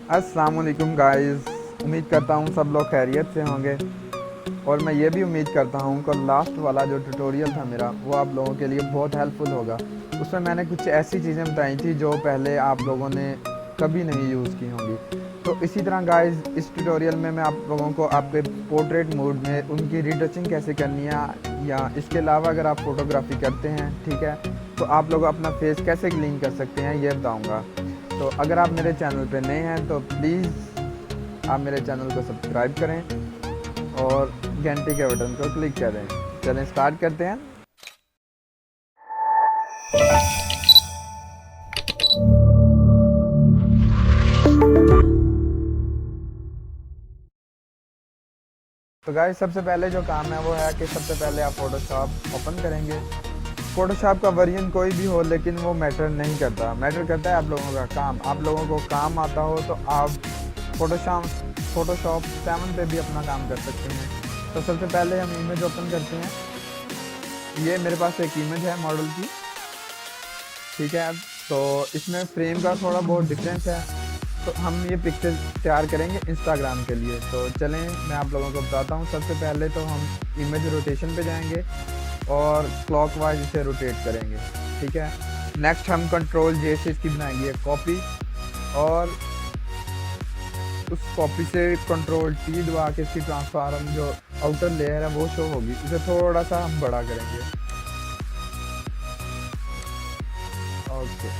अस्सलाम वालेकुम गाइस। उम्मीद करता हूँ सब लोग खैरियत से होंगे और मैं ये भी उम्मीद करता हूँ कि लास्ट वाला जो ट्यूटोरियल था मेरा वो आप लोगों के लिए बहुत हेल्पफुल होगा। उसमें मैंने कुछ ऐसी चीज़ें बताई थी जो पहले आप लोगों ने कभी नहीं यूज़ की होंगी। तो इसी तरह गाइस इस ट्यूटोरियल में मैं आप लोगों को आपके पोर्ट्रेट मोड में उनकी रीटचिंग कैसे करनी है, या इसके अलावा अगर आप फोटोग्राफी करते हैं, ठीक है, तो आप लोग अपना फेस कैसे क्लीन कर सकते हैं ये बताऊँगा। तो अगर आप मेरे चैनल पे नए हैं तो प्लीज़ आप मेरे चैनल को सब्सक्राइब करें और घंटे के बटन को क्लिक करें। चलें स्टार्ट करते हैं। तो गाइस सबसे पहले जो काम है वो है कि सबसे पहले आप फ़ोटोशॉप ओपन करेंगे। फ़ोटोशॉप का वर्जन कोई भी हो लेकिन वो मैटर नहीं करता, मैटर करता है आप लोगों का काम। आप लोगों को काम आता हो तो आप फ़ोटोशॉप फ़ोटोशॉप 7 पे भी अपना काम कर सकते हैं। तो सबसे पहले हम इमेज ओपन करते हैं। ये मेरे पास एक इमेज है मॉडल की, ठीक है। तो इसमें फ्रेम का थोड़ा बहुत डिफरेंस है। तो हम ये पिक्चर तैयार करेंगे इंस्टाग्राम के लिए। तो चलें मैं आप लोगों को बताता हूँ। सबसे पहले तो हम इमेज रोटेशन पे जाएंगे और क्लॉकवाइज इसे रोटेट करेंगे, ठीक है। नेक्स्ट हम कंट्रोल जे से इसकी बनाएंगे एक कॉपी, और उस कॉपी से कंट्रोल टी दबा के इसकी ट्रांसफार्म जो आउटर लेयर है वो शो होगी। इसे थोड़ा सा हम बड़ा करेंगे। ओके,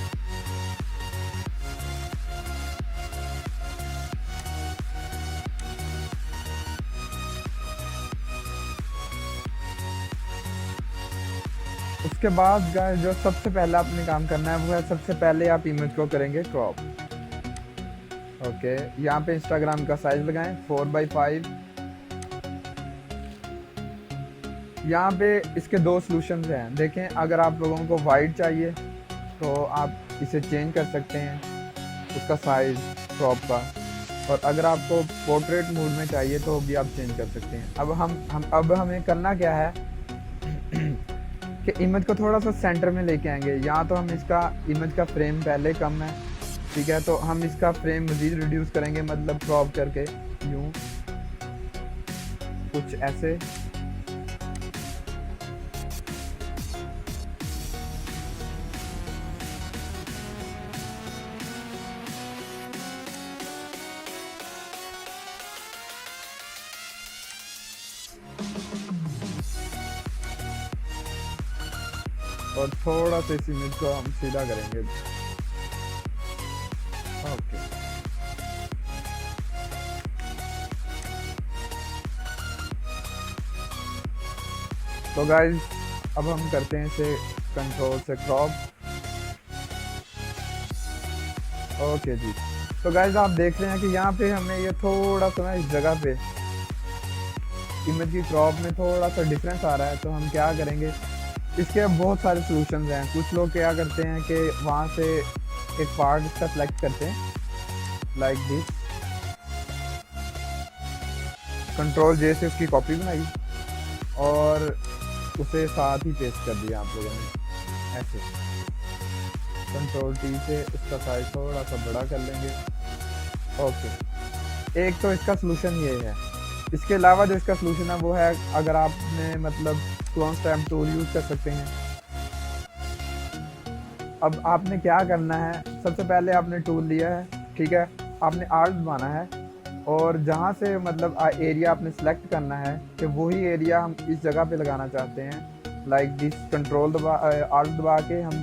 उसके बाद गाइस जो सबसे पहला आपने काम करना है वो है सबसे पहले आप इमेज को करेंगे क्रॉप। ओके, यहाँ पे इंस्टाग्राम का साइज लगाएं 4x5। यहाँ पे इसके दो सॉल्यूशंस हैं, देखें। अगर आप लोगों को वाइड चाहिए तो आप इसे चेंज कर सकते हैं, उसका साइज क्रॉप का। और अगर आपको पोर्ट्रेट मोड में चाहिए तो भी आप चेंज कर सकते हैं। अब हमें करना क्या है कि इमेज को थोड़ा सा सेंटर में लेके आएंगे। यहाँ तो हम इसका इमेज का फ्रेम पहले कम है, ठीक है, तो हम इसका फ्रेम मज़ीद रिड्यूस करेंगे, मतलब क्रॉप करके यूँ कुछ ऐसे। और थोड़ा सा इस इमेज को हम सीधा करेंगे। ओके, तो गाइज अब हम करते हैं इसे कंट्रोल से क्रॉप। ओके जी। तो गाइज आप देख रहे हैं कि यहाँ पे हमें ये थोड़ा सा ना इस जगह पे इमेज की क्रॉप में थोड़ा सा डिफरेंस आ रहा है। तो हम क्या करेंगे, इसके बहुत सारे सॉल्यूशंस हैं। कुछ लोग क्या करते हैं कि वहाँ से एक पार्ट इसका सेलेक्ट करते हैं लाइक दिस, कंट्रोल जे से उसकी कॉपी बनाई और उसे साथ ही पेस्ट कर दिया आप लोगों ने ऐसे। कंट्रोल टी से उसका साइज थोड़ा सा बड़ा कर लेंगे। ओके, एक तो इसका सलूशन ये है। इसके अलावा जो इसका सलूशन है वो है, अगर आपने मतलब क्लोन स्टैम्प टूल यूज़ कर सकते हैं। अब आपने क्या करना है, सबसे पहले आपने टूल लिया है, ठीक है, आपने आर्ट दबाना है और जहाँ से मतलब एरिया आपने सेलेक्ट करना है कि वही एरिया हम इस जगह पे लगाना चाहते हैं। लाइक दिस, कंट्रोल दबा आर्ट दबा के हम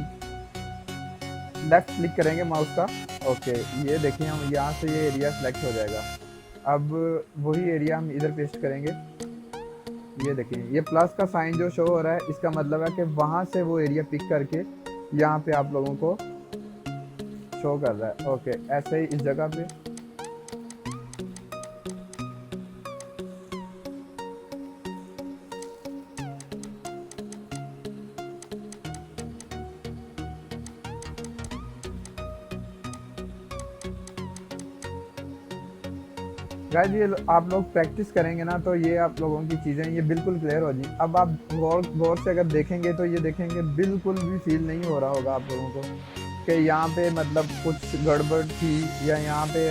लेफ्ट क्लिक करेंगे माउस का। ओके, ये देखिए हम यहाँ से ये एरिया सेलेक्ट हो जाएगा। अब वही एरिया हम इधर पेस्ट करेंगे। ये देखिए ये प्लस का साइन जो शो हो रहा है, इसका मतलब है कि वहाँ से वो एरिया पिक करके यहाँ पे आप लोगों को शो कर रहा है। ओके, ऐसे ही इस जगह पे। गाइस ये आप लोग प्रैक्टिस करेंगे ना तो ये आप लोगों की चीज़ें ये बिल्कुल क्लियर हो जाएंगी। अब आप गौर गौर से अगर देखेंगे तो ये देखेंगे बिल्कुल भी फील नहीं हो रहा होगा आप लोगों को कि यहाँ पे मतलब कुछ गड़बड़ थी या यहाँ पे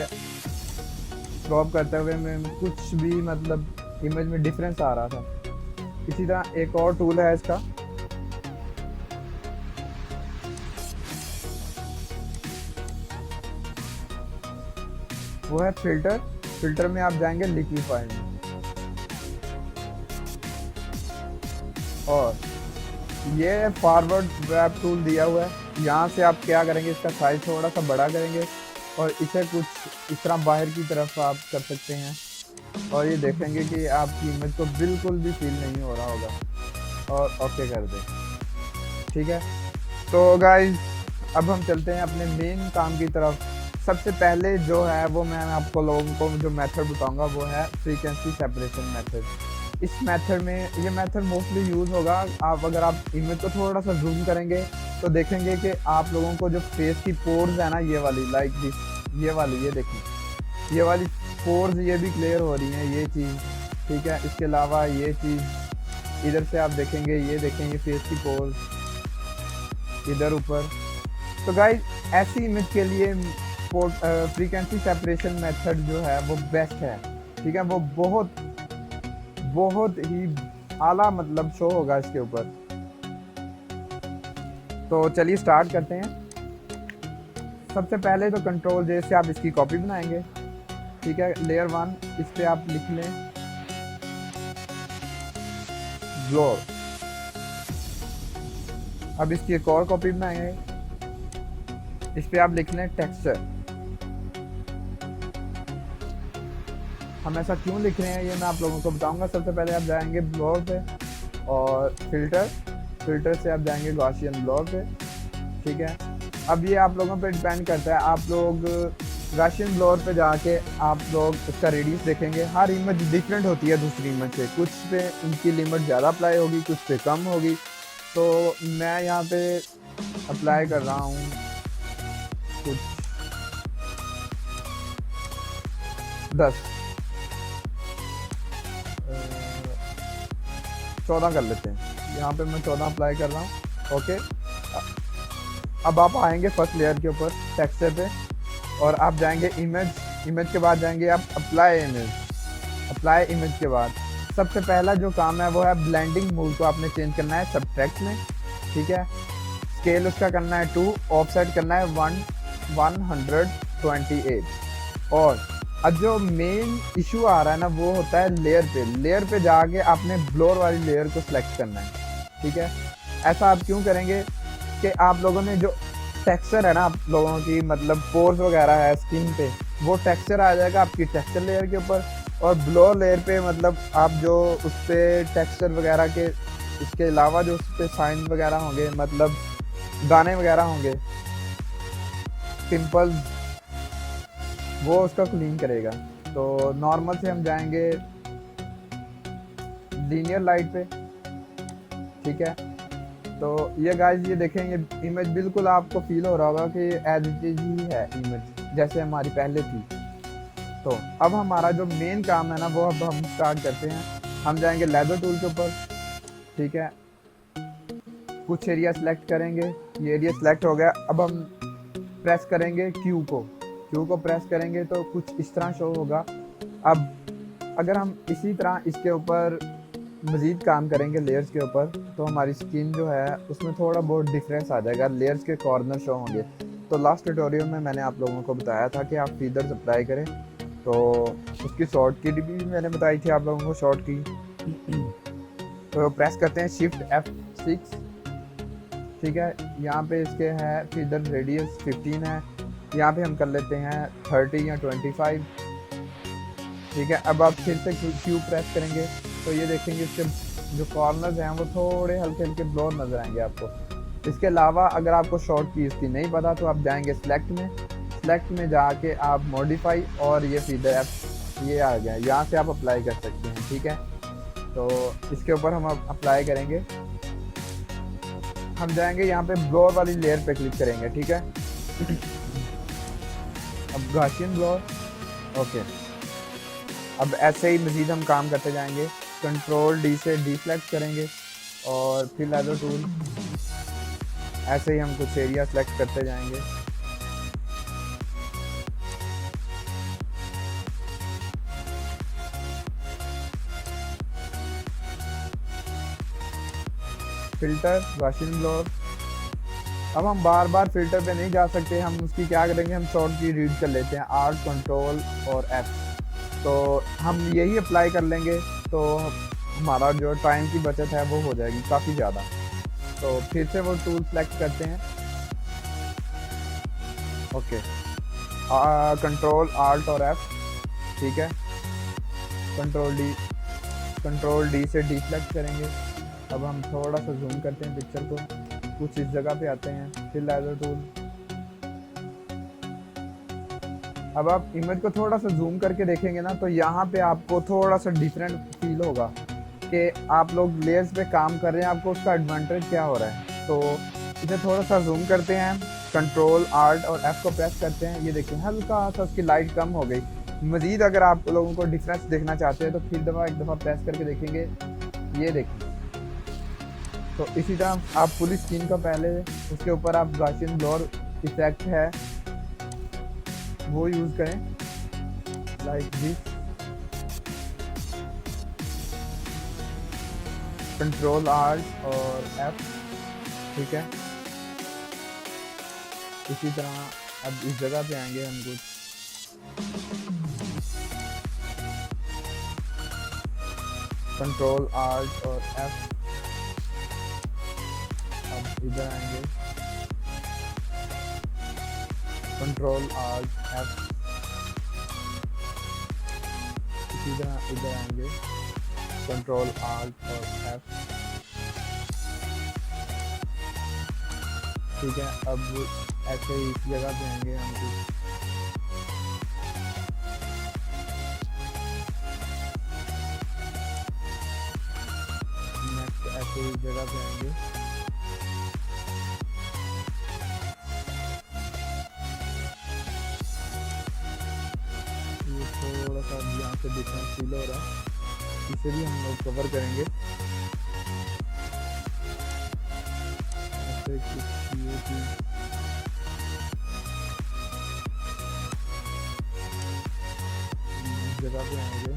क्रॉप करते हुए में कुछ भी मतलब इमेज में डिफरेंस आ रहा था। इसी तरह एक और टूल है इसका, वो है फिल्टर। फिल्टर में आप जाएंगे लिक्विफाई में, और ये फॉरवर्ड रैप टूल दिया हुआ है। यहाँ से आप क्या करेंगे, इसका साइज थोड़ा सा बड़ा करेंगे और इसे कुछ इस तरह बाहर की तरफ आप कर सकते हैं, और ये देखेंगे कि आपकी इमेज को बिल्कुल भी फील नहीं हो रहा होगा, और ओके कर दें। ठीक है, तो गाइस अब हम चलते हैं अपने मेन काम की तरफ। सबसे पहले जो है वो मैं आपको लोगों को जो मेथड बताऊंगा वो है फ्रीक्वेंसी सेपरेशन मेथड। इस मेथड में, ये मेथड मोस्टली यूज़ होगा आप अगर आप इमेज को थोड़ा सा जूम करेंगे तो देखेंगे कि आप लोगों को जो फेस की पोर्स है ना, ये वाली लाइक दिस, ये वाली, ये देखिए, ये वाली पोर्स ये भी क्लियर हो रही हैं, ये चीज़। ठीक है, इसके अलावा ये चीज़ इधर से आप देखेंगे, ये देखेंगे फेस की पोर्स इधर ऊपर। तो गाइस ऐसी इमेज के लिए फ्रीक्वेंसी सेपरेशन मेथड जो है वो बेस्ट है। ठीक है, वो बहुत ही आला मतलब शो होगा इसके ऊपर। तो चलिए स्टार्ट करते हैं। सबसे पहले तो कंट्रोल जे से आप इसकी कॉपी बनाएंगे। ठीक है, लेयर 1, इस पे आप लिख लें ब्लोर। अब इसकी एक और कॉपी बनाएंगे, इस पे आप लिख लें टेक्सचर। हम ऐसा क्यों लिख रहे हैं ये मैं आप लोगों को बताऊंगा। सबसे पहले आप जाएंगे ब्लोर पे और फिल्टर से आप जाएंगे गॉसियन ब्लोर पे। ठीक है, अब ये आप लोगों पे डिपेंड करता है, आप लोग गॉसियन ब्लोर पे जाके आप लोग उसका रेडियस देखेंगे। हर इमेज डिफरेंट होती है दूसरी इमेज से, कुछ पे उनकी लिमिट ज़्यादा अप्लाई होगी, कुछ पे कम होगी। तो मैं यहाँ पे अप्लाई कर रहा हूँ कुछ 14 कर लेते हैं। यहाँ पे मैं 14 अप्लाई कर रहा हूँ। ओके, अब आप आएंगे फर्स्ट लेयर के ऊपर टेक्सचर पे, और आप जाएंगे इमेज के बाद जाएंगे आप अप्लाई इमेज के बाद सबसे पहला जो काम है वो है ब्लेंडिंग मोड को आपने चेंज करना है सब्ट्रैक्ट में। ठीक है, स्केल उसका करना है 2, ऑफसेट करना है 128। और अब जो मेन इशू आ रहा है ना वो होता है लेयर पे जाके आपने ब्लोर वाली लेयर को सिलेक्ट करना है। ठीक है, ऐसा आप क्यों करेंगे कि आप लोगों ने जो टेक्सचर है ना आप लोगों की मतलब पोर्स वगैरह है स्किन पे, वो टेक्सचर आ जाएगा आपकी टेक्सचर लेयर के ऊपर, और ब्लोर लेयर पे मतलब आप जो उस पर टेक्सचर वगैरह के इसके अलावा जो उस पर साइन वगैरह होंगे, मतलब गाने वगैरह होंगे, पिंपल्स, वो उसका क्लीन करेगा। तो नॉर्मल से हम जाएंगे लीनियर लाइट पे। ठीक है, तो ये गाइस ये देखें, ये इमेज बिल्कुल आपको फील हो रहा होगा कि एज इट इज ही है इमेज जैसे हमारी पहले थी। तो अब हमारा जो मेन काम है ना वो अब हम स्टार्ट करते हैं। हम जाएंगे लेजर टूल के ऊपर। ठीक है, कुछ एरिया सेलेक्ट करेंगे, ये एरिया सेलेक्ट हो गया। अब हम प्रेस करेंगे क्यू को प्रेस करेंगे तो कुछ इस तरह शो होगा। अब अगर हम इसी तरह इसके ऊपर मज़ीद काम करेंगे लेयर्स के ऊपर, तो हमारी स्किन जो है उसमें थोड़ा बहुत डिफरेंस आ जाएगा, लेयर्स के कॉर्नर शो होंगे। तो लास्ट ट्यूटोरियल में मैंने आप लोगों को बताया था कि आप फीदर्स अप्लाई करें, तो उसकी शॉर्ट की भी मैंने बताई थी आप लोगों को शॉर्ट की। तो प्रेस करते हैं शिफ्ट F6। ठीक है, यहाँ पे इसके है फीदर रेडियस 15 है, यहाँ पे हम कर लेते हैं 30 या 25। ठीक है, अब आप फिर से क्यू प्रेस करेंगे तो ये देखेंगे इसके जो कॉर्नर्स हैं वो थोड़े हल्के हल्के ब्लोर नज़र आएंगे आपको। इसके अलावा अगर आपको शॉर्ट की इसकी नहीं पता तो आप जाएंगे सेलेक्ट में जाके आप मॉडिफाई, और ये फीदर ऐप ये आ गया, यहाँ से आप अप्लाई कर सकते हैं। ठीक है, तो इसके ऊपर हम अप्लाई करेंगे। हम जाएंगे यहाँ पे ब्लोर वाली लेयर पे क्लिक करेंगे। ठीक है, अब गॉसियन ब्लोर। ओके, अब ऐसे ही मज़ीद हम काम करते जाएंगे। कंट्रोल D से डीसेलेक्ट करेंगे और फिर लेजर टूल, ऐसे ही हम कुछ एरिया सेलेक्ट करते जाएंगे। Filter Gaussian blur. अब हम बार बार फिल्टर पे नहीं जा सकते, हम उसकी क्या करेंगे, हम शॉर्ट की रीड कर लेते हैं, आर्ट कंट्रोल और एफ। तो हम यही अप्लाई कर लेंगे, तो हमारा जो टाइम की बचत है वो हो जाएगी काफ़ी ज़्यादा। तो फिर से वो टूल सेलेक्ट करते हैं। ओके, कंट्रोल आल्ट और एफ, ठीक है। कंट्रोल डी से डी सेलेक्ट करेंगे। अब हम थोड़ा सा जूम करते हैं पिक्चर को, कुछ इस जगह पे आते हैं, फिर लेजर टूल। अब आप इमेज को थोड़ा सा जूम करके देखेंगे ना, तो यहाँ पे आपको थोड़ा सा डिफरेंट फील होगा कि आप लोग लेयर्स पे काम कर रहे हैं, आपको उसका एडवांटेज क्या हो रहा है। तो इसे थोड़ा सा जूम करते हैं, कंट्रोल आल्ट और एफ को प्रेस करते हैं, ये देखिए हल्का सा उसकी लाइट कम हो गई। मज़ीद अगर आप लोगों को डिफरेंस देखना चाहते हैं तो फिर एक दफ़ा प्रेस करके देखेंगे, ये देखिए। तो इसी तरह आप पूरी स्क्रीन का पहले उसके ऊपर आप गॉसियन ब्लोर इफेक्ट है वो यूज़ करें, लाइक दिस। कंट्रोल आल्ट और एफ, ठीक है। इसी तरह अब इस जगह पे आएंगे हम कुछ, कंट्रोल आल्ट और एफ। अब इधर आएंगे, कंट्रोल आल्ट एफ। इसी तरह इधर आएंगे, कंट्रोल आल्ट और एफ, ठीक है। अब ऐसे ही इस जगह पे आएंगे हम कुछ, नेक्स्ट ऐसे ही जगह पे आएंगे, ये थोड़ा सा यहाँ से डिफरेंस फील हो रहा है, इसे भी हम लोग कवर करेंगे। ऐसे कुछ ये चीज़ जगह पे आएंगे,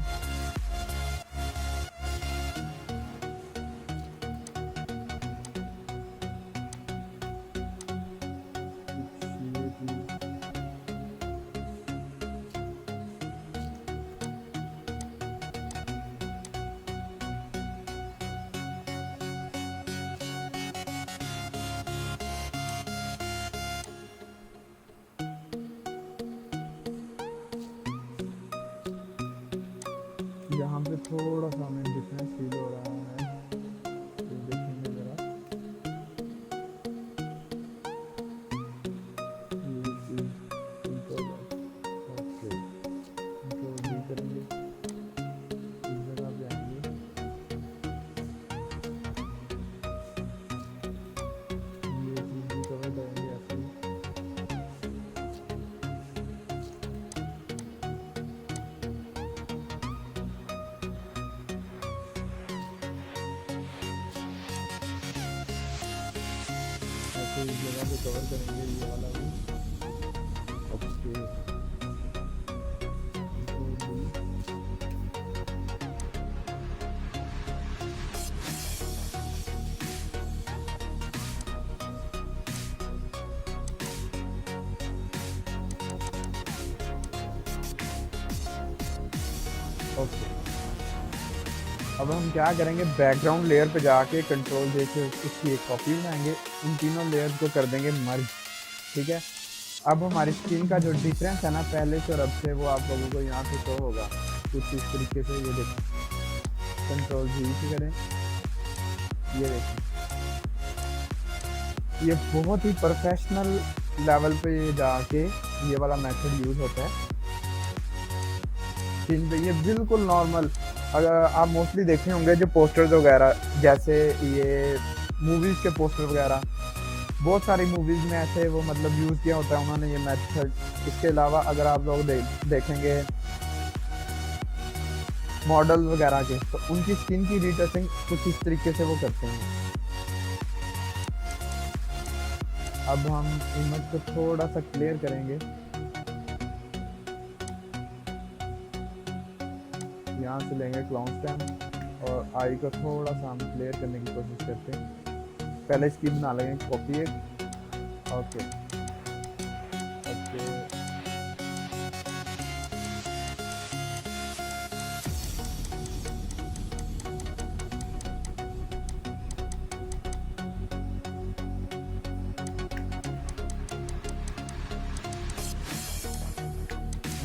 यहाँ पे थोड़ा सा हमें डिफरेंस फील हो रहा है, तो देखेंगे ज़रा, ये चीज़ कंट्रोल ओके, कंट्रोल डी करेंगे, इस जगह पे आएंगे, ये चीज़ भी कवर करेंगे ऐसे ही। ऐसे इस जगह पे कवर करेंगे ये वाला भी, ओके। ओके, अब हम क्या करेंगे, बैकग्राउंड लेयर पे जाके कंट्रोल देके उसकी एक कॉपी बनाएंगे, इन तीनों लेयर्स को कर देंगे मर्ज, ठीक है। अब हमारी स्क्रीन का जो डिफरेंस है ना पहले से और अब से, वो आप लोगों को यहाँ पे शो होगा कुछ इस तरीके से, ये देखें, कंट्रोल जी से करें, ये देखें, ये बहुत ही प्रोफेशनल लेवल पे ये जाके ये वाला मेथड यूज़ होता है स्क्रीन पे। ये बिल्कुल नॉर्मल, अगर आप मोस्टली देखे होंगे जो पोस्टर्स वगैरह, जैसे ये मूवीज़ के पोस्टर वगैरह, बहुत सारी मूवीज़ में ऐसे वो मतलब यूज़ किया होता है उन्होंने ये मेथड। इसके अलावा अगर आप लोग देखेंगे मॉडल वगैरह के, तो उनकी स्किन की रिटचिंग कुछ इस तरीके से वो करते हैं। अब हम इमेज को थोड़ा सा क्लियर करेंगे, यहाँ से लेंगे क्लाउन स्टैम्प और आई को थोड़ा सा हम क्लियर करने की कोशिश करते हैं। पहले इसकी बना लेंगे कॉपी एक। ओके ओके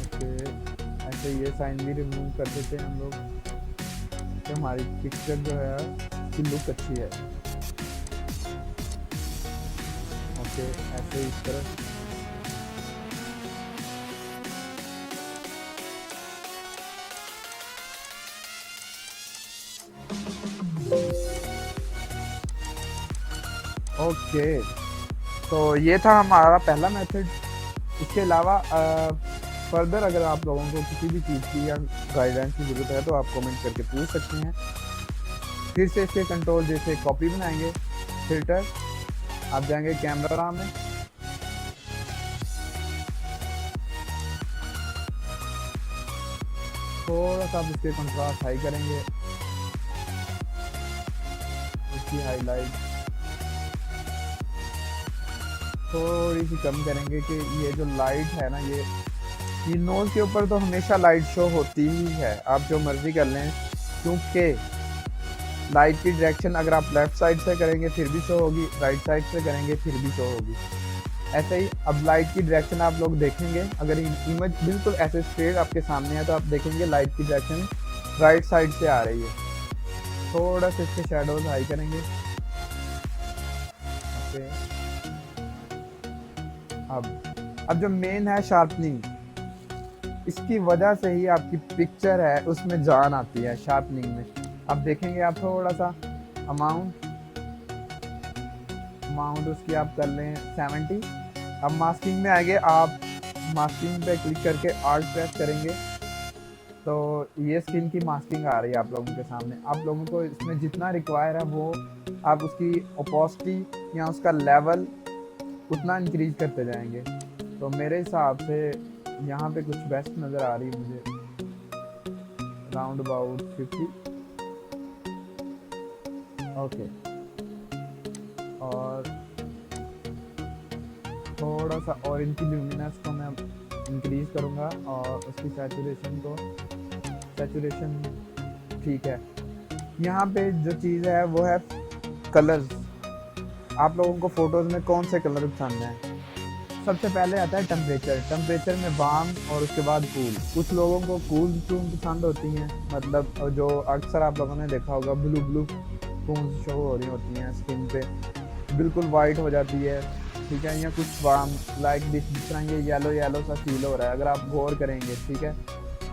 ओके, ऐसे ये साइन भी रिमूव कर देते हैं हम लोग कि हमारी पिक्चर जो है उसकी लुक अच्छी है। ओके, ऐसे इस तरह। ओके, तो ये था हमारा पहला मेथड। इसके अलावा फर्दर अगर आप लोगों को किसी भी चीज़ की या गाइडेंस की ज़रूरत है तो आप कमेंट करके पूछ सकते हैं। फिर से इसके कंट्रोल जैसे कॉपी बनाएंगे, फिल्टर, आप जाएंगे कैमरा में, थोड़ा सा आप इसके कंट्रास्ट हाई करेंगे, इसकी हाईलाइट थोड़ी सी कम करेंगे कि ये जो लाइट है ना, ये नोज के ऊपर तो हमेशा लाइट शो होती ही है, आप जो मर्जी कर लें, क्योंकि लाइट की डायरेक्शन अगर आप लेफ्ट साइड से करेंगे फिर भी शो होगी, राइट साइड से करेंगे फिर भी शो होगी। ऐसे ही अब लाइट की डायरेक्शन आप लोग देखेंगे, अगर इमेज बिल्कुल ऐसे स्ट्रेट आपके सामने है तो आप देखेंगे लाइट की डायरेक्शन राइट साइड से आ रही है। थोड़ा सा इसके शैडोज हाई करेंगे। ओके, अब जो मेन है शार्पनिंग, इसकी वजह से ही आपकी पिक्चर है उसमें जान आती है शार्पनिंग में। अब देखेंगे आप थोड़ा सा अमाउंट उसकी आप कर लें 70। अब मास्किंग में आएंगे, आप मास्किंग पे क्लिक करके आल्ट प्रेस करेंगे तो ये स्किन की मास्किंग आ रही है आप लोगों के सामने। आप लोगों को इसमें जितना रिक्वायर है वो आप उसकी ओपोसिटी या उसका लेवल उतना इंक्रीज करते जाएंगे। तो मेरे हिसाब से यहाँ पे कुछ बेस्ट नज़र आ रही है मुझे, राउंड अबाउट 50। ओके, और थोड़ा सा ऑरेंज की ल्यूमिनेंस को मैं इंक्रीज करूँगा और उसकी सैचुरेशन ठीक है। यहाँ पे जो चीज़ है वो है कलर्स। आप लोगों को फोटोज़ में कौन से कलर पसंद हैं? सबसे पहले आता है टेम्परेचर में वार्म और उसके बाद कूल। कुछ लोगों को कूल टून पसंद होती हैं, मतलब जो अक्सर आप लोगों ने देखा होगा ब्लू टून शो हो रही होती हैं स्किन पे, बिल्कुल वाइट हो जाती है, ठीक है, या कुछ वार्म लाइक जिस तरह ये येलो सा फील हो रहा है अगर आप गौर करेंगे, ठीक है।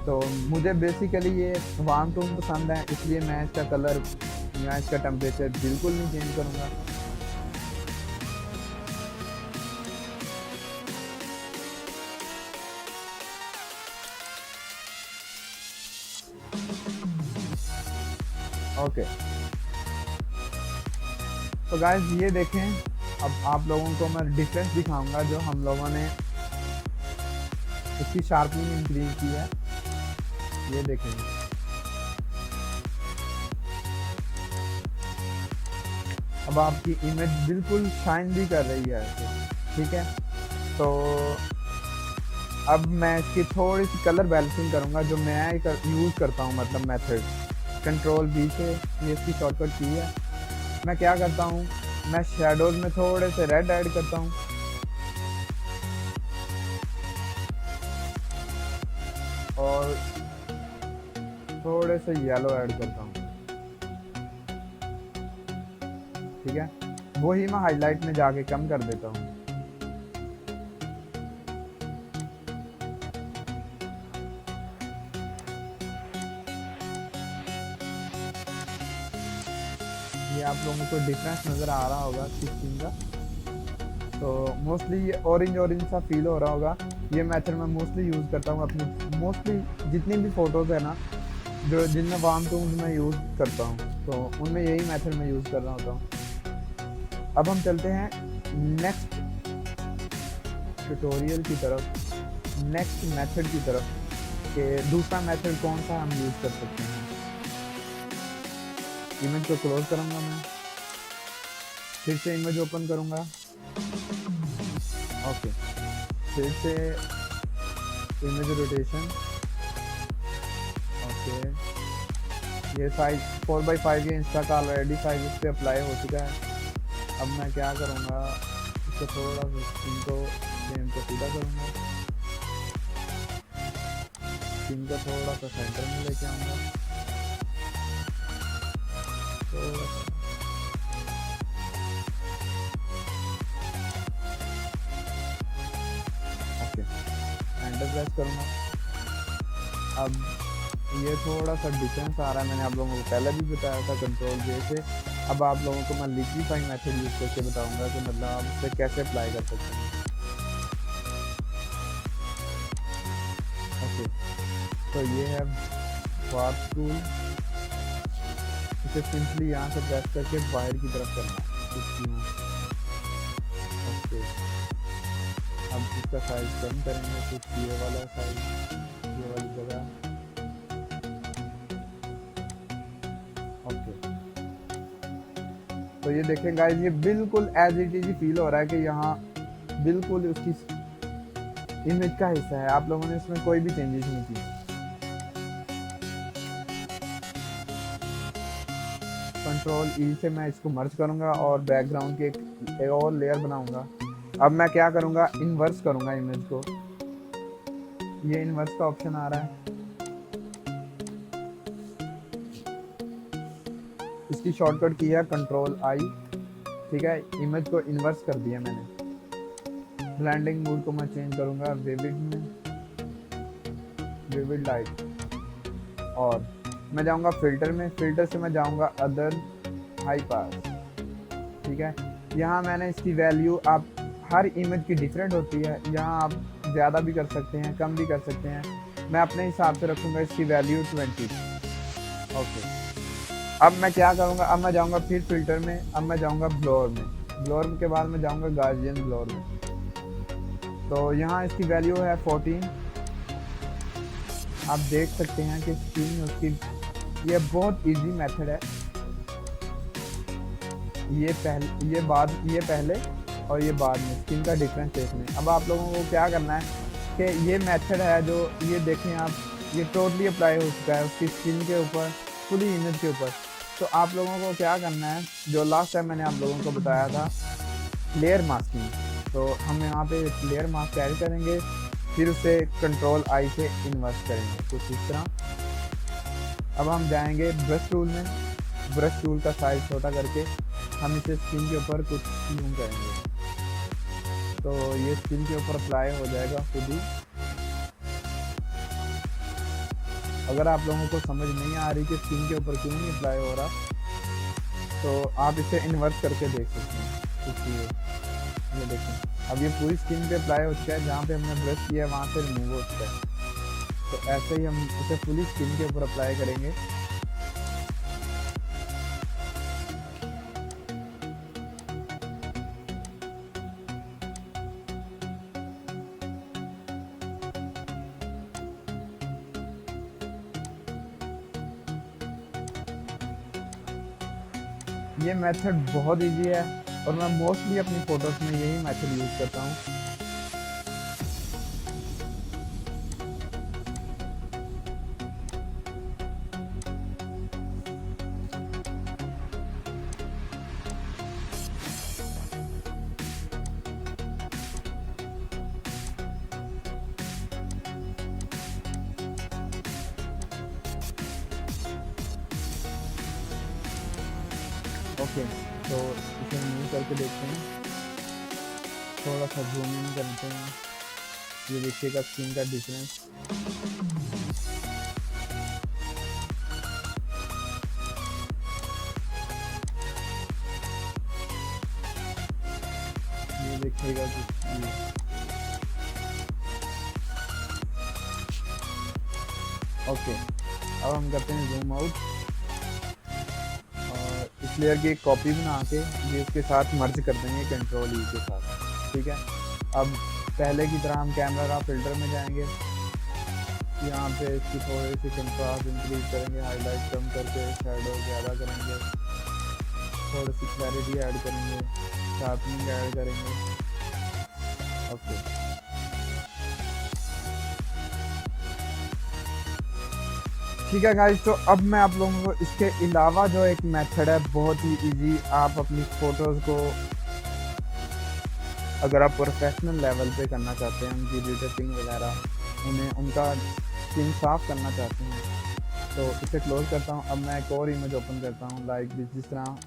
तो मुझे बेसिकली ये वार्म टोन पसंद है, इसलिए मैं इसका कलर या इसका टेम्परेचर बिल्कुल नहीं चेंज करूँगा। ओके, तो गाइस ये देखें, अब आप लोगों को मैं डिफरेंस दिखाऊंगा जो हम लोगों ने इसकी शार्पनिंग इंक्रीज की है। ये देखेंगे, अब आपकी इमेज बिल्कुल शाइन भी कर रही है ऐसे, ठीक है। तो अब मैं इसकी थोड़ी सी कलर बैलेंसिंग करूंगा जो मैं यूज़ करता हूँ, मतलब मेथड कंट्रोल बी से, ये इसकी शॉर्टकट की है। मैं क्या करता हूँ, मैं शैडोज में थोड़े से रेड ऐड करता हूँ और थोड़े से येलो ऐड करता हूँ, ठीक है। वही मैं हाईलाइट में जाके कम कर देता हूँ। ये आप लोगों को डिफरेंस नज़र आ रहा होगा किस चीज़ का, तो मोस्टली ये ऑरेंज सा फील हो रहा होगा। ये मेथड मैं मोस्टली यूज़ करता हूँ अपनी मोस्टली जितनी भी फ़ोटोज़ है ना जो जिनमें वार्म टोन्स मैं यूज़ करता हूँ, तो उनमें यही मेथड मैं यूज़ कर रहा होता हूँ। अब हम चलते हैं नेक्स्ट ट्यूटोरियल की तरफ, नेक्स्ट मेथड की तरफ, कि दूसरा मेथड कौन सा हम यूज़ कर सकते हैं। इमेज को क्लोज करूँगा मैं, फिर से इमेज ओपन करूँगा। ओके, फिर से इमेज रोटेशन। ओके, ये साइज 4x5 ये इंस्टा का ऑलरेडी साइज इस पर अप्लाई हो चुका है। अब मैं क्या करूँगा, इसको थोड़ा इनको फ्रेम को सीधा करूँगा, इनको थोड़ा सा सेंटर में लेके आऊँगा, थोड़ा सा। ओके, एंटर प्रेस करूँगा। अब ये थोड़ा सा डिफरेंस आ रहा है, मैंने आप लोगों को पहले भी बताया था कंट्रोल जे से। अब आप लोगों को मैं लिक्विफाई मेथड यूज़ करके बताऊंगा कि मतलब आप इसे कैसे अप्लाई कर सकते हैं। ओके, तो ये है वार्प टूल, इसे सिंपली यहाँ से प्रेस करके बाहर की तरफ करना है। ओके, अब इसका साइज कम करेंगे, कुछ ये वाला साइज, ये वाली जगह। तो ये देखें गाइस, ये बिल्कुल एज इट इज फील हो रहा है कि यहाँ बिल्कुल उसकी इमेज का हिस्सा है। आप लोगों ने इसमें कोई भी चेंजेस नहीं की। कंट्रोल ई से मैं इसको मर्ज करूंगा और बैकग्राउंड की एक और लेयर बनाऊंगा। अब मैं क्या करूंगा, इन्वर्स करूंगा इमेज को। ये इन्वर्स का ऑप्शन आ रहा है, इसकी शॉर्टकट की है कंट्रोल आई। ठीक है, इमेज को इन्वर्स कर दिया मैंने। ब्लेंडिंग मोड को मैं चेंज करूंगा विविड में, विविड लाइट, और मैं जाऊंगा फिल्टर में। फिल्टर से मैं जाऊंगा अदर हाई पास। ठीक है, यहाँ मैंने इसकी वैल्यू, आप हर इमेज की डिफरेंट होती है, यहाँ आप ज़्यादा भी कर सकते हैं, कम भी कर सकते हैं। मैं अपने हिसाब से रखूँगा इसकी वैल्यू 20। ओके, अब मैं क्या करूँगा, अब मैं जाऊँगा फिर फिल्टर में, अब मैं जाऊँगा ब्लोर में। ब्लोर के बाद मैं जाऊँगा गार्जियन ब्लोर में। तो यहाँ इसकी वैल्यू है 14। आप देख सकते हैं कि स्क्रीन में उसकी, ये बहुत इजी मेथड है। ये पहले और ये बाद में स्क्रीन का डिफरेंस देखने। अब आप लोगों को क्या करना है कि ये मेथड है जो, ये देखें आप, ये टोटली अप्लाई हो चुका है उसकी स्क्रीन के ऊपर, पूरी इमेज के ऊपर। तो आप लोगों को क्या करना है, जो लास्ट टाइम मैंने आप लोगों को बताया था लेयर मास्किंग, तो हम यहाँ पे लेयर मास्क ऐड करेंगे, फिर उसे कंट्रोल आई से इन्वर्स करेंगे कुछ इस तरह। अब हम जाएंगे ब्रश टूल में, ब्रश टूल का साइज छोटा करके हम इसे स्क्रीन के ऊपर कुछ जूम करेंगे, तो ये स्क्रीन के ऊपर अप्लाई हो जाएगा खुद ही। अगर आप लोगों को समझ नहीं आ रही कि स्क्रीन के ऊपर क्यों नहीं अप्लाई हो रहा, तो आप इसे इन्वर्स करके देख सकते हैं। इसलिए ये देखें, अब ये पूरी स्क्रीन पे अप्लाई हो चुका है, जहाँ पे हमने ब्रश किया है वहाँ से रिमूव हो चुका है। तो ऐसे ही हम इसे पूरी स्क्रीन के ऊपर अप्लाई करेंगे। ये मेथड बहुत इजी है और मैं मोस्टली अपनी फ़ोटोज़ में यही मेथड यूज़ करता हूँ। ओके, तो इसे मूव करके देखते हैं, थोड़ा सा जूम इन करते हैं। ये देखिएगा स्क्रीन का डिफरेंस। ये देखिएगा ओके, अब हम करते हैं जूम आउट, इस लेयर की एक कॉपी बना के ये इसके साथ मर्ज कर देंगे कंट्रोल ई के साथ। ठीक है, अब पहले की तरह हम कैमरा फिल्टर में जाएंगे, यहाँ पे इसकी थोड़ी सी कंट्रास्ट इंक्रीज करेंगे, हाईलाइट कम करके शैडो ज़्यादा करेंगे, थोड़ी सी क्लैरिटी ऐड करेंगे, शार्पनिंग ऐड करेंगे। ओके, ठीक है गाइस, तो अब मैं आप लोगों को इसके अलावा जो एक मेथड है बहुत ही इजी, आप अपनी फ़ोटोज़ को अगर आप प्रोफेशनल लेवल पे करना चाहते हैं, उनकी डिटेलिंग वगैरह, उन्हें उनका स्किन साफ करना चाहते हैं, तो इसे क्लोज करता हूँ। अब मैं एक और इमेज ओपन करता हूँ। लाइक जिस तरह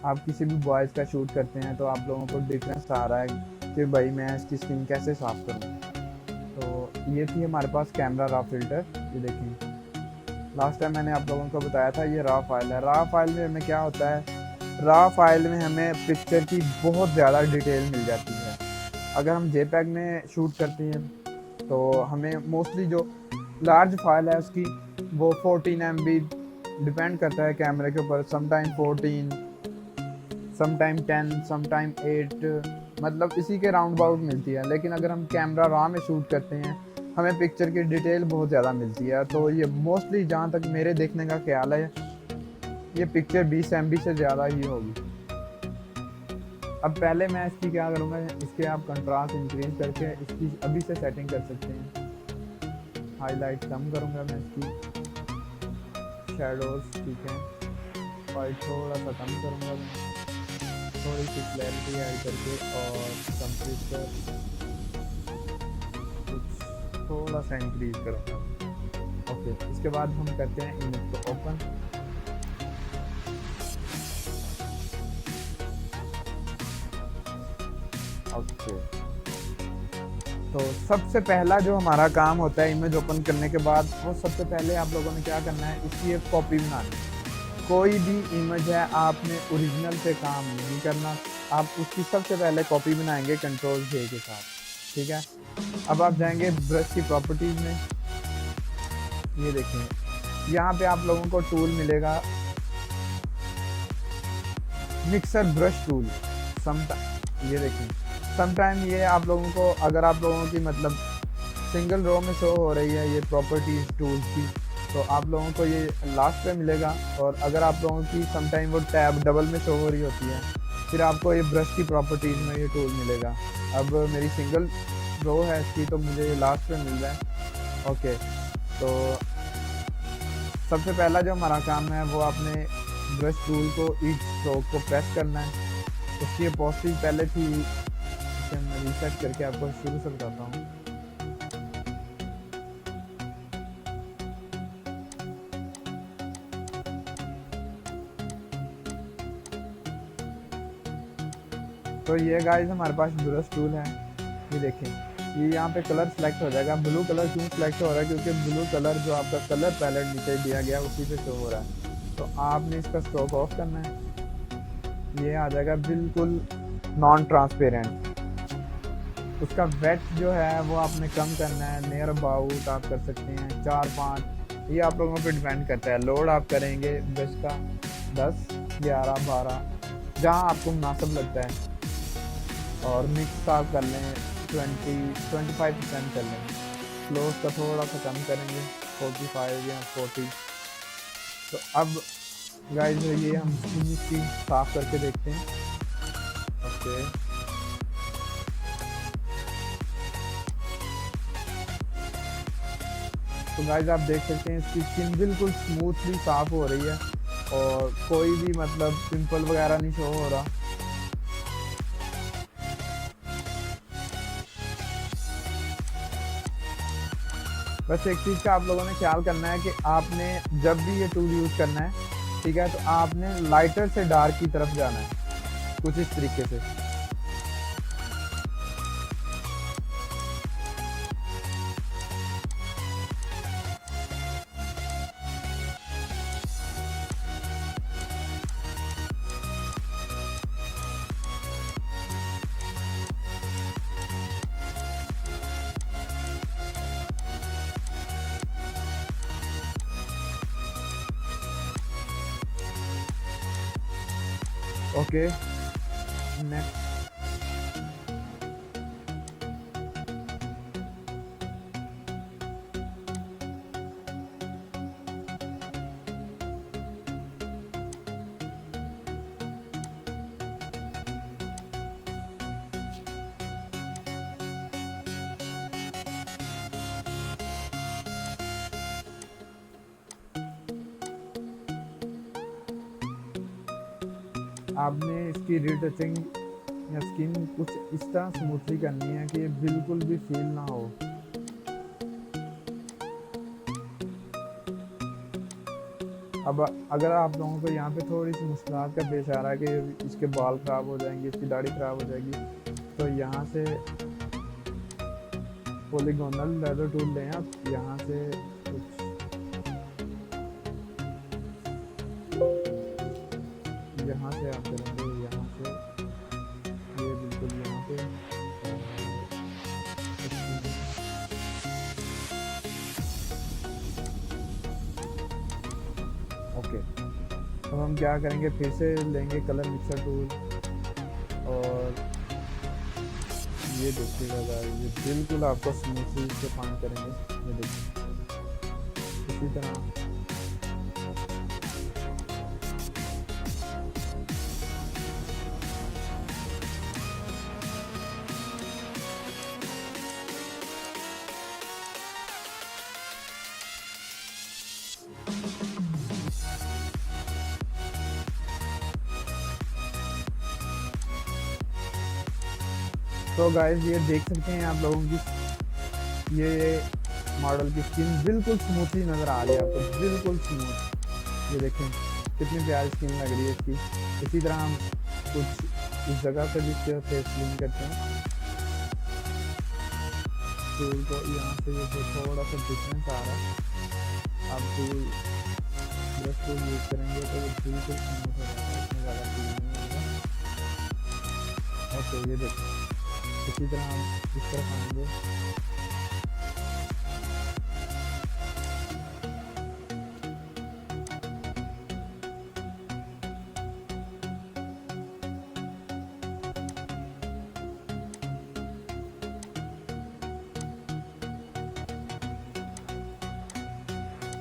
आप किसी भी बॉयज़ का शूट करते हैं तो आप लोगों को डिफरेंस आ रहा है कि भाई मैं इसकी स्किन कैसे साफ करूँ। तो ये थी हमारे पास कैमरा रॉ फिल्टर। ये देखिए, लास्ट टाइम मैंने आप लोगों को बताया था ये रॉ फाइल है। रॉ फाइल में हमें क्या होता है, रॉ फाइल में हमें पिक्चर की बहुत ज़्यादा डिटेल मिल जाती है। अगर हम जेपैग में शूट करते हैं तो हमें मोस्टली जो लार्ज फाइल है उसकी वो 14 MB डिपेंड करता है कैमरे के ऊपर, समटाइम 14, समटाइम 10, समटाइम 8, मतलब इसी के राउंड अबाउट मिलती है। लेकिन अगर हम कैमरा रॉ में शूट करते हैं हमें पिक्चर की डिटेल बहुत ज़्यादा मिलती है। तो ये मोस्टली जहाँ तक मेरे देखने का ख्याल है ये पिक्चर 20 MB से ज़्यादा ही होगी। अब पहले मैं इसकी क्या करूँगा, इसके आप कंट्रास्ट इंक्रीज करके इसकी अभी से सेटिंग कर सकते हैं। हाईलाइट कम करूँगा मैं इसकी, शैडोज ठीक है, वाइट थोड़ा सा कम करूँगा मैं, थोड़ी सी क्लैरिटी ऐड करके, और टेम्परेचर कुछ थोड़ा सा इंक्रीज करूँगा। ओके, इसके बाद हम करते हैं इमेज को ओपन। ओके, तो सबसे पहला जो हमारा काम होता है इमेज ओपन करने के बाद, वो सबसे पहले आप लोगों ने क्या करना है, इसकी एक कॉपी बनानी है। कोई भी इमेज है आपने ओरिजिनल पे काम नहीं करना, आप उसकी सबसे पहले कॉपी बनाएंगे कंट्रोल J के साथ, ठीक है। अब आप जाएंगे ब्रश की प्रॉपर्टीज में, ये देखें यहाँ पे आप लोगों को टूल मिलेगा मिक्सर ब्रश टूल। ये देखें, समटाइम ये आप लोगों को, अगर आप लोगों की मतलब सिंगल रो में शो हो रही है ये प्रॉपर्टीज टूल्स की, तो आप लोगों को ये लास्ट पे मिलेगा। और अगर आप लोगों की समटाइम वो टैब डबल में शो हो रही होती है, फिर आपको ये ब्रश की प्रॉपर्टीज़ में ये टूल मिलेगा। अब मेरी सिंगल रो है इसकी, तो मुझे ये लास्ट पे मिल रहा है। ओके, तो सबसे पहला जो हमारा काम है वो आपने ब्रश टूल को ईच स्ट्रोक को प्रेस करना है। उसकी अपोस्ट्री पहले थी, इसे मैं रीसेट करके आपको शुरू से बताता हूँ। तो ये गाइस हमारे पास ब्रश टूल है। ये देखें, ये यहाँ पे कलर सेलेक्ट हो जाएगा। ब्लू कलर क्यों सेलेक्ट हो रहा है, क्योंकि ब्लू कलर जो आपका कलर पैलेट नीचे दिया गया उसी पे शो हो रहा है। तो आपने इसका स्ट्रोक ऑफ करना है, ये आ जाएगा बिल्कुल नॉन ट्रांसपेरेंट। उसका वेट जो है वो आपने कम करना है, नियर अबाउट आप कर सकते हैं 4-5, ये आप लोगों पे डिपेंड करता है। लोड आप करेंगे ब्रश का 10, 11, 12 जहाँ आपको मुनासिब लगता है, और मिक्स आप कर लें 20-25% कर लें। क्लोज का थोड़ा सा कम करेंगे 45 या 40। तो अब गाइस ये हम इसकी साफ करके देखते हैं। ओके, तो गाइस आप देख सकते हैं इसकी स्किन बिल्कुल स्मूथली साफ हो रही है, और कोई भी मतलब पिंपल वगैरह नहीं शो हो रहा। बस एक चीज़ का आप लोगों ने ख्याल करना है कि आपने जब भी ये टूल यूज़ करना है, ठीक है, तो आपने लाइटर से डार्क की तरफ जाना है, कुछ इस तरीके से। Okay, next. आपने इसकी रीटचिंग या स्किन कुछ इस तरह स्मूथली करनी है कि ये बिल्कुल भी फील ना हो। अब अगर आप लोगों को यहाँ पे थोड़ी सी मुश्किलात का पेश आ रहा है कि इसके बाल ख़राब हो जाएंगे, इसकी दाढ़ी ख़राब हो जाएगी, तो यहाँ से पॉलीगोनल लेज़र टूल लें आप। यहाँ से कुछ यहाँ से आप करेंगे, यहाँ से ये बिल्कुल यहाँ पे ओके। तो हम क्या करेंगे, फिर से लेंगे कलर मिक्सर टूल और ये देखिएगा गाइस, ये बिल्कुल आपको स्मूथली इससे फाइन करेंगे। ये देखिए इसी तरह तो गाइस ये देख सकते हैं आप लोगों की ये मॉडल की स्किन बिल्कुल स्मूथली नज़र आ रही है आपको, बिल्कुल स्मूथ। ये देखें कितनी प्यारी स्किन लग रही है इसकी। इसी तरह हम कुछ इस जगह पे भी फेस क्लीन करते हैं। टूल को यहाँ से ये थोड़ा सा डिफरेंस आ रहा है, आप टूल ब्रश टूल यूज़ करेंगे तो ये बिल्कुल स्मूथ हो जाएगा, इसमें ज़्यादा फील नहीं होगा। ओके ये देखें इसी तरह हम इस तरफ आएंगे।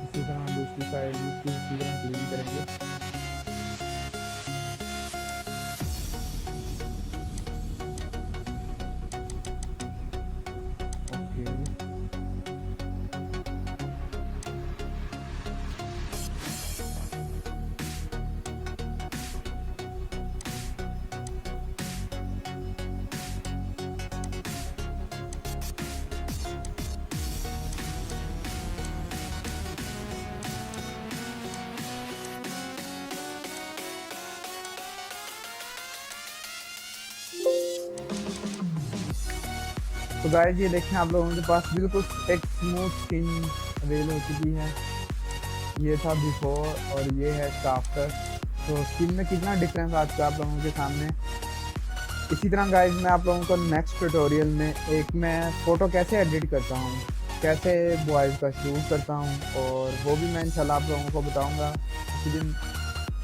इसी तरह हम दूसरी साइड भी इसी तरह क्लीन करेंगे। तो गाइस ये देखें आप लोगों के पास बिल्कुल एक स्मूथ स्किन अवेल हो चुकी है। ये था बिफोर और ये है आफ्टर। तो स्किन में कितना डिफरेंस आ चुका है आप लोगों के सामने। इसी तरह गाइस मैं आप लोगों को नेक्स्ट ट्यूटोरियल में एक मैं फ़ोटो कैसे एडिट करता हूँ, कैसे बॉयज़ का शूट करता हूँ, और वो भी मैं इंशाल्लाह आप लोगों को बताऊँगा, उसी दिन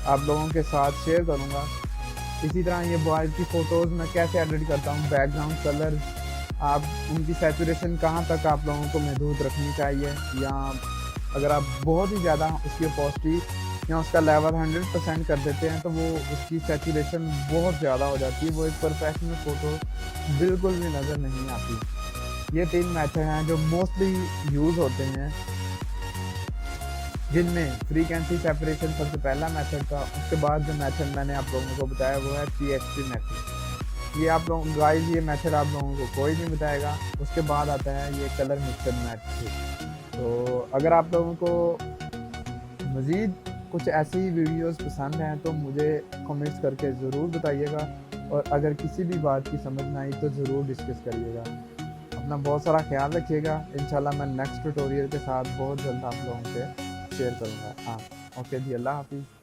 आप लोगों के साथ शेयर करूँगा। इसी तरह ये बॉयज़ की फ़ोटोज़ मैं कैसे एडिट करता हूँ, बैकग्राउंड कलर, आप उनकी सैचुरेशन कहाँ तक आप लोगों को महदूद रखनी चाहिए, या अगर आप बहुत ही ज़्यादा उसकी ओपोसिटी या उसका लेवल 100% कर देते हैं तो वो उसकी सैचुरेशन बहुत ज़्यादा हो जाती है, वो एक प्रोफेशनल फ़ोटो बिल्कुल भी नज़र नहीं आती। ये 3 मेथड हैं जो मोस्टली यूज़ होते हैं, जिनमें फ्रीक्वेंसी सेपरेशन सबसे पहला मेथड था। उसके बाद जो मेथड मैंने आप लोगों को बताया वो है PXP मेथड। ये आप लोग गाइस ये मेथड आप लोगों को कोई नहीं बताएगा। उसके बाद आता है ये कलर मिक्सर मेथड। तो अगर आप लोगों को मज़ीद कुछ ऐसी वीडियोस पसंद हैं तो मुझे कमेंट्स करके ज़रूर बताइएगा, और अगर किसी भी बात की समझ ना आई तो ज़रूर डिस्कस करिएगा। अपना बहुत सारा ख्याल रखिएगा। इंशाल्लाह मैं नेक्स्ट ट्यूटोरियल के साथ बहुत जल्द आप लोगों से शेयर करूँगा। हाँ ओके जी, अल्लाह हाफिज़।